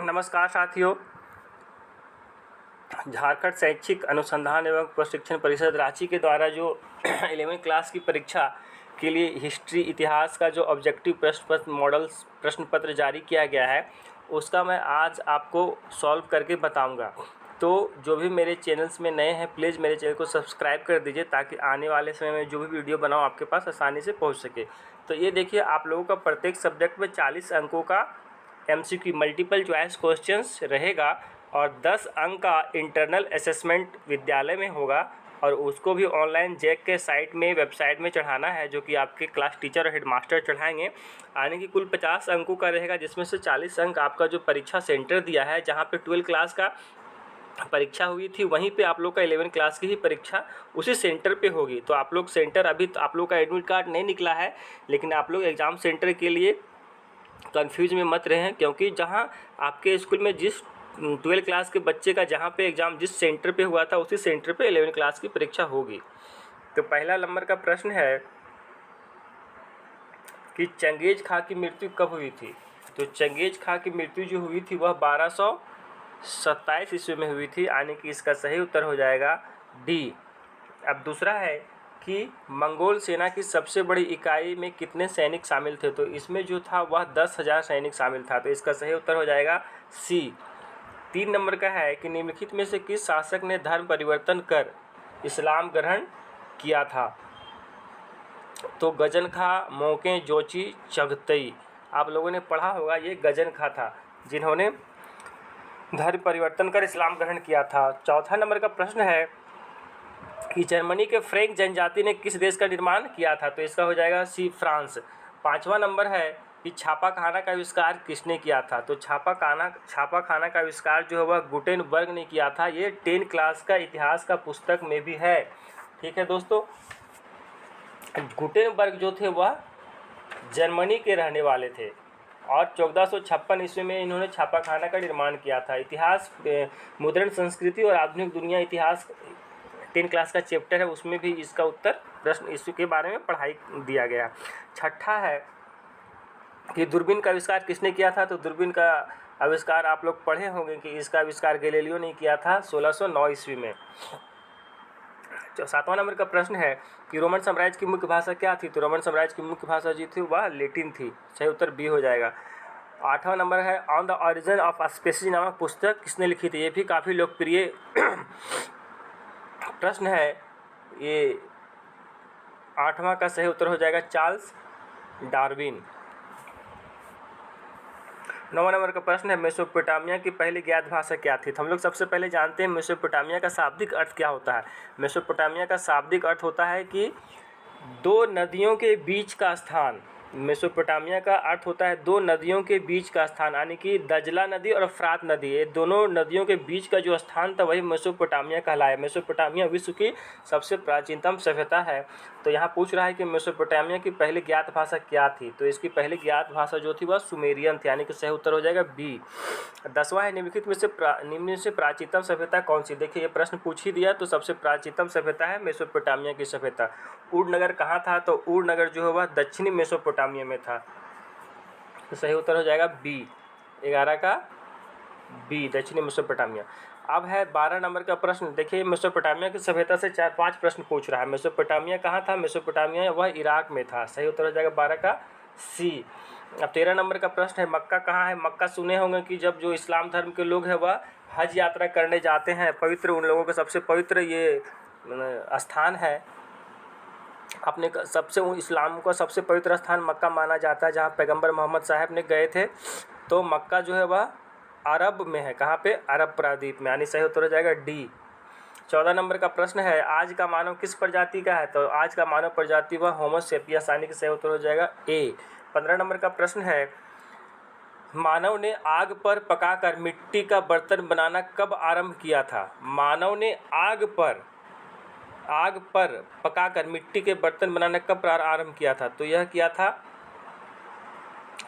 नमस्कार साथियों। झारखंड शैक्षिक अनुसंधान एवं प्रशिक्षण परिषद रांची के द्वारा जो 11वीं क्लास की परीक्षा के लिए हिस्ट्री इतिहास का जो ऑब्जेक्टिव प्रश्न पत्र मॉडल्स प्रश्न पत्र जारी किया गया है, उसका मैं आज आपको सॉल्व करके बताऊंगा। तो जो भी मेरे चैनल्स में नए हैं, प्लीज़ मेरे चैनल को सब्सक्राइब कर दीजिए ताकि आने वाले समय में जो भी वीडियो बनाऊँ आपके पास आसानी से पहुँच सके। तो ये देखिए, आप लोगों का प्रत्येक सब्जेक्ट में 40 अंकों का MCQ मल्टीपल चॉइस क्वेश्चंस रहेगा और 10 अंक का इंटरनल असेसमेंट विद्यालय में होगा और उसको भी ऑनलाइन जैक के वेबसाइट में चढ़ाना है, जो कि आपके क्लास टीचर और हेडमास्टर चढ़ाएंगे। आने की कुल 50 अंकों का रहेगा, जिसमें से 40 अंक आपका जो परीक्षा सेंटर दिया है, जहाँ पे 12 क्लास का परीक्षा हुई थी, वहीं पे आप लोग का 11 क्लास की ही परीक्षा उसी सेंटर पे होगी। तो आप लोग सेंटर, अभी तो आप लोग का एडमिट कार्ड नहीं निकला है, लेकिन आप लोग एग्ज़ाम सेंटर के लिए कंफ्यूज में मत रहें, क्योंकि जहां आपके स्कूल में जिस 12 क्लास के बच्चे का जहां पे एग्ज़ाम जिस सेंटर पे हुआ था, उसी सेंटर पे 11 क्लास की परीक्षा होगी। तो पहला नंबर का प्रश्न है कि चंगेज खां की मृत्यु कब हुई थी। तो चंगेज खां की मृत्यु जो हुई थी वह 1227 ईस्वी में हुई थी, यानी कि इसका सही उत्तर हो जाएगा डी। अब दूसरा है कि मंगोल सेना की सबसे बड़ी इकाई में कितने सैनिक शामिल थे। तो इसमें जो था वह 10,000 सैनिक शामिल था, तो इसका सही उत्तर हो जाएगा सी। 3 नंबर का है कि निम्नलिखित में से किस शासक ने धर्म परिवर्तन कर इस्लाम ग्रहण किया था। तो गजन खां, मोके, जोची, चगतई। आप लोगों ने पढ़ा होगा, ये गजन खां था जिन्होंने धर्म परिवर्तन कर इस्लाम ग्रहण किया था। चौथा नंबर का प्रश्न है कि जर्मनी के फ्रैंक जनजाति ने किस देश का निर्माण किया था। तो इसका हो जाएगा सी, फ्रांस। 5वां नंबर है कि छापाखाना का आविष्कार किसने किया था। तो छापाखाना का आविष्कार जो है वह गुटेनबर्ग ने किया था। ये 10 क्लास का इतिहास का पुस्तक में भी है। ठीक है दोस्तों, गुटेनबर्ग जो थे वह जर्मनी के रहने वाले थे और 1456 ईस्वी में इन्होंने छापाखाना का निर्माण किया था। इतिहास, मुद्रण संस्कृति और आधुनिक दुनिया इतिहास 10 क्लास का चैप्टर है, उसमें भी इसका उत्तर प्रश्न इसके बारे में पढ़ाई दिया गया। छठा है कि दूरबीन का आविष्कार किसने किया था। तो दूरबीन का आविष्कार आप लोग पढ़े होंगे कि इसका आविष्कार गैलीलियो ने किया था 1609 ईस्वी में। 7वां नंबर का प्रश्न है कि रोमन साम्राज्य की मुख्य भाषा क्या थी। तो रोमन साम्राज्य की मुख्य भाषा जो थी वह लैटिन थी। सही उत्तर बी हो जाएगा। 8वां नंबर है on the origin of species नामक पुस्तक किसने लिखी थी। ये भी काफ़ी लोकप्रिय प्रश्न है। ये 8वां का सही उत्तर हो जाएगा चार्ल्स डार्विन। 9वां नंबर का प्रश्न है मेसोपोटामिया की पहली ज्ञात भाषा क्या थी। तो हम लोग सबसे पहले जानते हैं मेसोपोटामिया का शाब्दिक अर्थ क्या होता है। मेसोपोटामिया का शाब्दिक अर्थ होता है कि 2 नदियों के बीच का स्थान। मेसोपोटामिया का अर्थ होता है 2 नदियों के बीच का स्थान, यानी कि दजला नदी और फ्रात नदी, ये दोनों नदियों के बीच का जो स्थान था वही मेसोपोटामिया कहलाया। मेसोपोटामिया विश्व की सबसे प्राचीनतम सभ्यता है। तो यहाँ पूछ रहा है कि मेसोपोटामिया की पहली ज्ञात भाषा क्या थी। तो इसकी पहली ज्ञात भाषा जो थी वह सुमेरियन थी, यानी कि सही उत्तर हो जाएगा बी। 10वां है निम्नलिखित में से प्राचीनतम सभ्यता कौन सी। देखिए, ये प्रश्न पूछ ही दिया, तो सबसे प्राचीनतम सभ्यता है मेसोपोटामिया की सभ्यता। ऊर नगर कहाँ था। तो ऊर नगर जो है वह दक्षिणी मेसोपोटामिया में था। तो सही उत्तर हो जाएगा बी, 11 का बी, दक्षिणी मेसोपोटामिया। अब है 12 नंबर का प्रश्न। देखिए, मेसोपोटामिया की सभ्यता से 4-5 प्रश्न पूछ रहा है। मेसोपोटामिया कहाँ था। मेसोपोटामिया वह इराक में था। सही उत्तर हो जाएगा 12 का सी। अब 13 नंबर का प्रश्न है मक्का कहाँ है। मक्का सुने होंगे कि जब जो इस्लाम धर्म के लोग हैं वह हज यात्रा करने जाते हैं, पवित्र, उन लोगों का सबसे पवित्र ये स्थान है। अपने सबसे इस्लाम का सबसे पवित्र स्थान मक्का माना जाता है, जहाँ पैगंबर मोहम्मद साहब ने गए थे। तो मक्का जो है वह अरब में है। कहाँ पे। अरब प्रायद्वीप में, यानी सही उत्तर हो जाएगा डी। 14 नंबर का प्रश्न है आज का मानव किस प्रजाति का है। तो आज का मानव प्रजाति वह होमो सेपियंस, यानी कि सही उत्तर हो जाएगा ए। 15 नंबर का प्रश्न है मानव ने आग पर पकाकर मिट्टी का बर्तन बनाना कब आरंभ किया था। मानव ने आग पर पकाकर मिट्टी के बर्तन बनाना कब आरंभ किया था। तो यह किया था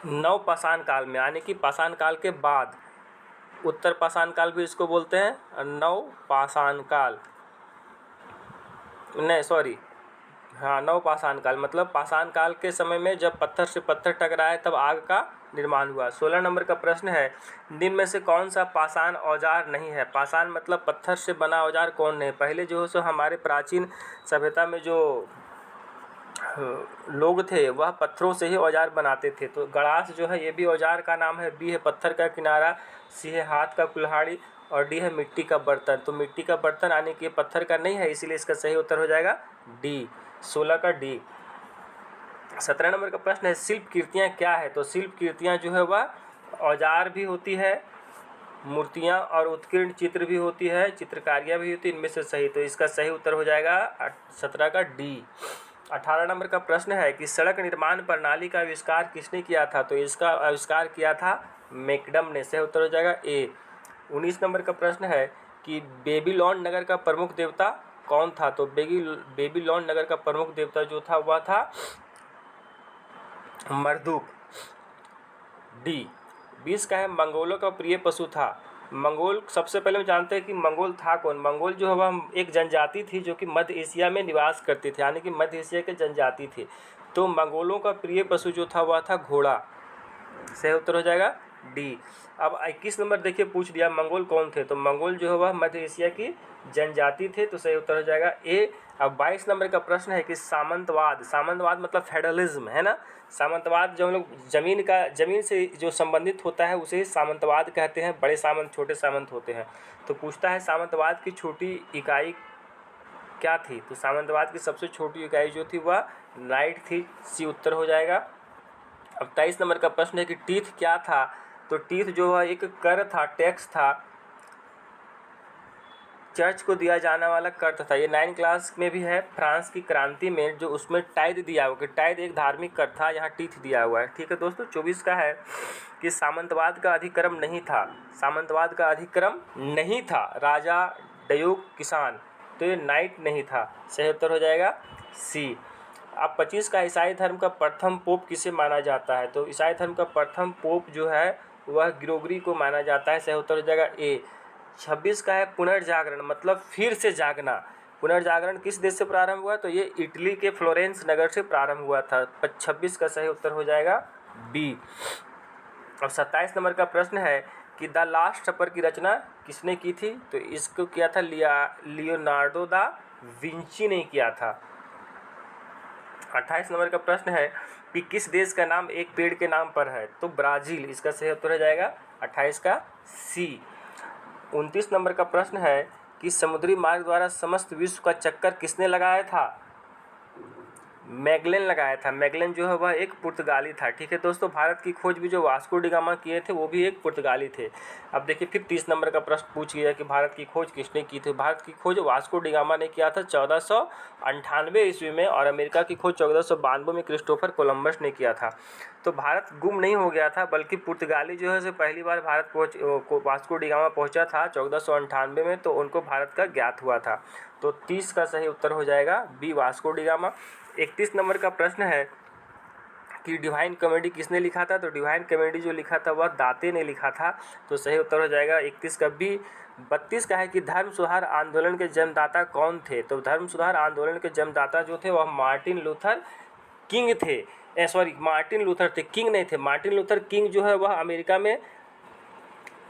नवपाषाण काल में, यानी कि पाषाण काल के बाद। उत्तर पाषाण काल भी इसको बोलते हैं, नवपाषाण काल, नहीं सॉरी, हाँ नवपाषाण काल, मतलब पाषाण काल के समय में जब पत्थर से पत्थर टकराए तब आग का निर्माण हुआ। 16 नंबर का प्रश्न है, निम्न में से कौन सा पाषाण औजार नहीं है? पाषाण मतलब पत्थर से बना औजार कौन नहीं? पहले जो है सो हमारे प्राचीन सभ्यता में जो लोग थे वह पत्थरों से ही औजार बनाते थे। तो गड़ास जो है ये भी औजार का नाम है। बी है पत्थर का किनारा, सी है हाथ का कुल्हाड़ी और डी है मिट्टी का बर्तन। तो मिट्टी का बर्तन आने के पत्थर का नहीं है, इसीलिए इसका सही उत्तर हो जाएगा डी, 16 का डी। 17 नंबर का प्रश्न है, शिल्प कृतियाँ क्या है? तो शिल्प कृतियाँ जो है वह औजार भी होती है, मूर्तियाँ और उत्कीर्ण चित्र भी होती है, चित्रकारियाँ भी होती है, इनमें से सही। तो इसका सही उत्तर हो जाएगा 17 का डी। 18 नंबर का प्रश्न है कि सड़क निर्माण प्रणाली का आविष्कार किसने किया था? तो इसका आविष्कार किया था मैकडम ने। सही उत्तर हो जाएगा ए। 19 नंबर का प्रश्न है कि बेबीलोन नगर का प्रमुख देवता कौन था? तो बेबीलोन नगर का प्रमुख देवता जो था वह था मर्दुक, डी। 20 का है, मंगोलों का प्रिय पशु था। मंगोल, सबसे पहले हम जानते हैं कि मंगोल था कौन। मंगोल जो है वह एक जनजाति थी जो कि मध्य एशिया में निवास करती थी, यानी कि मध्य एशिया के जनजाति थे। तो मंगोलों का प्रिय पशु जो था वह था घोड़ा। सही उत्तर हो जाएगा डी। अब 21 नंबर देखिए पूछ दिया मंगोल कौन थे? तो मंगोल जो है वह मध्य एशिया की जनजाति थे। तो सही उत्तर हो जाएगा ए। अब 22 नंबर का प्रश्न है कि सामंतवाद, सामंतवाद मतलब फेडरलिज्म है ना। सामंतवाद जो हम लोग जमीन से जो संबंधित होता है उसे सामंतवाद कहते हैं। बड़े सामंत, छोटे सामंत होते हैं। तो पूछता है सामंतवाद की छोटी इकाई क्या थी? तो सामंतवाद की सबसे छोटी इकाई जो थी वह नाइट थी। सी उत्तर हो जाएगा। अब 23 नंबर का प्रश्न है कि टीथ क्या था? तो टीथ जो है एक कर था, टैक्स था, चर्च को दिया जाने वाला कर था। ये 9 क्लास में भी है। फ्रांस की क्रांति में जो उसमें टाइद दिया हुआ, कि टाइद एक धार्मिक कर था, यहाँ टीथ दिया हुआ है। ठीक है दोस्तों। 24 का है कि सामंतवाद का अधिक्रम नहीं था। सामंतवाद का अधिक्रम नहीं था, राजा डयूक किसान। तो ये नाइट नहीं था। सही उत्तर हो जाएगा सी। अब 25 का, ईसाई धर्म का प्रथम पोप किसे माना जाता है? तो ईसाई धर्म का प्रथम पोप जो है वह ग्रेगोरी को माना जाता है। सही उत्तर हो जाएगा ए। 26 का है, पुनर्जागरण मतलब फिर से जागना। पुनर्जागरण किस देश से प्रारंभ हुआ? तो ये इटली के फ्लोरेंस नगर से प्रारंभ हुआ था। 26 का सही उत्तर हो जाएगा बी। अब 27 नंबर का प्रश्न है कि द लास्ट सपर की रचना किसने की थी? तो इसको किया था लियोनार्डो दा विंची ने किया था। 28 नंबर का प्रश्न है कि किस देश का नाम एक पेड़ के नाम पर है? तो ब्राज़ील। इसका सही उत्तर हो जाएगा 28 का सी। 29 नंबर का प्रश्न है कि समुद्री मार्ग द्वारा समस्त विश्व का चक्कर किसने लगाया था? मैगेलन लगाया था। मैगेलन जो है वह एक पुर्तगाली था। ठीक है दोस्तों। भारत की खोज भी जो वास्को डी गामा किए थे वो भी एक पुर्तगाली थे। अब देखिए फिर 30 नंबर का प्रश्न पूछ गया कि भारत की खोज किसने की थी? भारत की खोज वास्को डी गामा ने किया था 1498 ईस्वी में, और अमेरिका की खोज 1492 में क्रिस्टोफर कोलंबस ने किया था। तो भारत गुम नहीं हो गया था, बल्कि पुर्तगाली जो है से पहली बार भारत वास्को डी गामा पहुँचा था 1498 में, तो उनको भारत का ज्ञात हुआ था। तो 30 का सही उत्तर हो जाएगा B, Vasco da Gama. 31 number का प्रश्न है कि डिवाइन कॉमेडी किसने लिखा था? तो डिवाइन कॉमेडी जो लिखा था वह दाते ने लिखा था। तो सही उत्तर हो जाएगा 31 का बी। 32 का है कि धर्म सुधार आंदोलन के जन्मदाता कौन थे? तो धर्म सुधार आंदोलन के जन्मदाता जो थे वह मार्टिन लूथर किंग थे। मार्टिन लूथर थे, किंग नहीं थे। मार्टिन लूथर किंग जो है वह अमेरिका में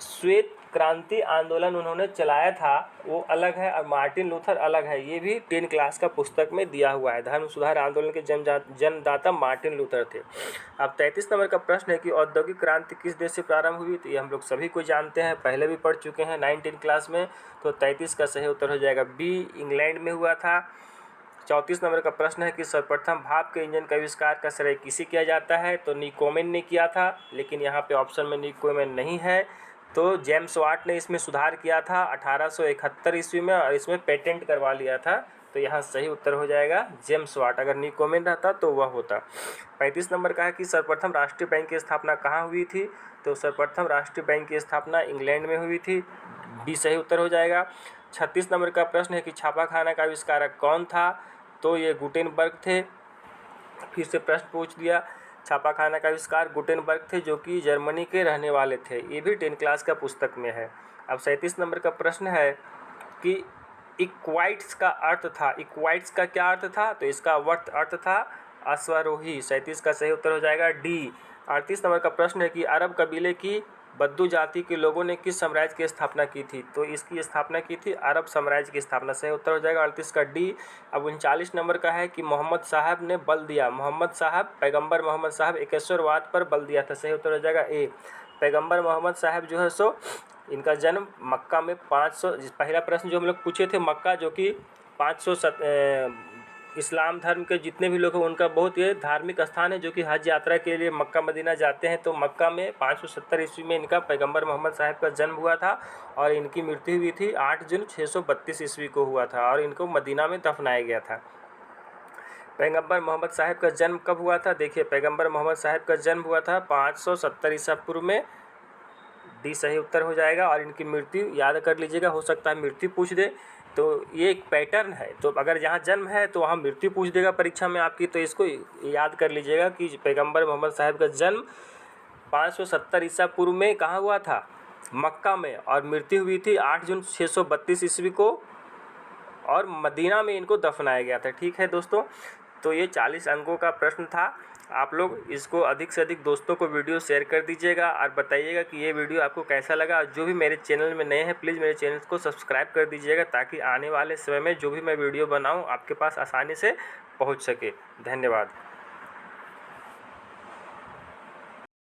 श्वेत क्रांति आंदोलन उन्होंने चलाया था, वो अलग है, और मार्टिन लूथर अलग है। ये भी 10 क्लास का पुस्तक में दिया हुआ है। धर्म सुधार आंदोलन के जन्मदाता मार्टिन लूथर थे। अब 33 नंबर का प्रश्न है कि औद्योगिक क्रांति किस देश से प्रारंभ हुई? तो ये हम लोग सभी को जानते हैं, पहले भी पढ़ चुके हैं 9-10 क्लास में। तो 33 का सही उत्तर हो जाएगा बी, इंग्लैंड में हुआ था। 34 नंबर का प्रश्न है कि सर्वप्रथम भाप के इंजन का आविष्कार का श्रेय किसे किया जाता है? तो निकोमेन ने किया था, लेकिन यहाँ पे ऑप्शन में निकोमेन नहीं है। तो जेम्स वाट ने इसमें सुधार किया था 1871 ईस्वी में, और इसमें पेटेंट करवा लिया था। तो यहाँ सही उत्तर हो जाएगा जेम्स वाट। अगर निकोमेन रहता तो वह होता। 35 नंबर का है कि सर्वप्रथम राष्ट्रीय बैंक की स्थापना कहाँ हुई थी? तो सर्वप्रथम राष्ट्रीय बैंक की स्थापना इंग्लैंड में हुई थी। डी सही उत्तर हो जाएगा। 36 नंबर का प्रश्न है कि छापाखाना का आविष्कारक कौन था? तो ये गुटेनबर्ग थे। फिर से प्रश्न पूछ दिया, छापाखाना का आविष्कार गुटेनबर्ग थे, जो कि जर्मनी के रहने वाले थे। ये भी 10 क्लास का पुस्तक में है। अब 37 नंबर का प्रश्न है कि इक्वाइट्स का अर्थ था। इक्वाइट्स का क्या अर्थ था? तो इसका अर्थ था अश्वारोही। 37 का सही उत्तर हो जाएगा डी। 38 नंबर का प्रश्न है कि अरब कबीले की बद्दू जाति के लोगों ने किस साम्राज्य की स्थापना की थी? तो इसकी स्थापना की थी अरब साम्राज्य की स्थापना। सही उत्तर हो जाएगा 38 का डी। अब 39 नंबर का है कि मोहम्मद साहब ने बल दिया। मोहम्मद साहब, पैगंबर मोहम्मद साहब एकेश्वरवाद पर बल दिया था। सही उत्तर हो जाएगा ए। पैगंबर मोहम्मद साहब जो है सो इनका जन्म मक्का में 500, पहला प्रश्न जो हम लोग पूछे थे मक्का, जो कि 500 इस्लाम धर्म के जितने भी लोग हैं उनका बहुत ये धार्मिक स्थान है, जो कि हज यात्रा के लिए मक्का मदीना जाते हैं। तो मक्का में 570 ईस्वी में इनका पैगंबर मोहम्मद साहब का जन्म हुआ था और इनकी मृत्यु हुई थी 8 जून 632 ईस्वी को हुआ था और इनको मदीना में दफनाया गया था। पैगंबर मोहम्मद साहब का जन्म कब हुआ था? देखिए, पैगंबर मोहम्मद साहब का जन्म हुआ था 570 ईसा पूर्व में। डी सही उत्तर हो जाएगा। और इनकी मृत्यु याद कर लीजिएगा, हो सकता है मृत्यु पूछ दे, तो ये एक पैटर्न है। तो अगर जहाँ जन्म है तो वहाँ मृत्यु पूछ देगा परीक्षा में आपकी, तो इसको याद कर लीजिएगा कि पैगंबर मोहम्मद साहब का जन्म 570 ईसा पूर्व में कहाँ हुआ था? मक्का में। और मृत्यु हुई थी 8 जून 632 ईस्वी को और मदीना में इनको दफनाया गया था। ठीक है दोस्तों, तो ये 40 अंकों का प्रश्न था। आप लोग इसको अधिक से अधिक दोस्तों को वीडियो शेयर कर दीजिएगा और बताइएगा कि ये वीडियो आपको कैसा लगा। और जो भी मेरे चैनल में नए हैं प्लीज़ मेरे चैनल को सब्सक्राइब कर दीजिएगा, ताकि आने वाले समय में जो भी मैं वीडियो बनाऊं आपके पास आसानी से पहुंच सके। धन्यवाद।